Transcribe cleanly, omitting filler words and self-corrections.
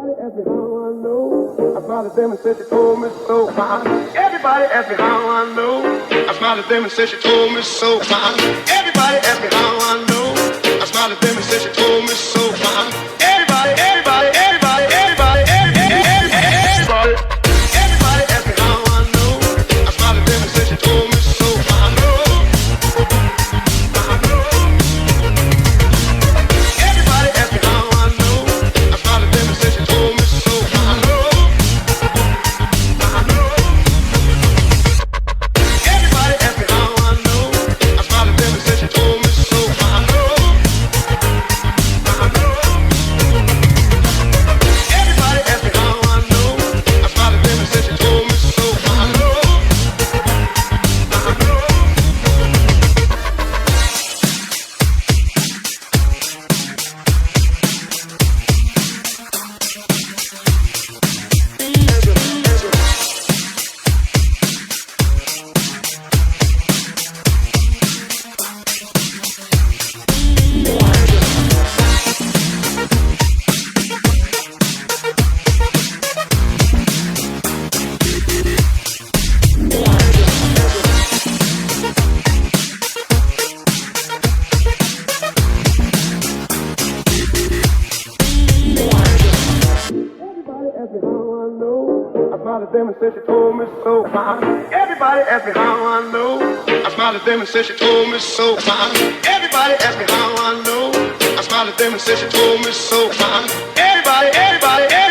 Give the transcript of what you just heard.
Everybody asked me how I know. I smiled at them and said she told me so. Everybody asked me how I know. I smiled at them and said she told me so. Everybody asked me how I know. I smiled at them and said she told me so. Everybody, everybody, everybody, everybody, everybody. Everybody asked me how I know. I smiled at them and said she told me so. I know. Everybody asked me how I know. I smiled at them and said she told me so. I know. Everybody asked me how I know. I smiled at them and said she told me so. I know. Everybody asked me how I know. I smiled at them and said she told me so. I know. Them and said she told me so. Everybody asked me how I know. I smiled at them and said she told me so. Everybody asked me how I know. I smiled at them and said she told me so. Everybody, everybody, everybody.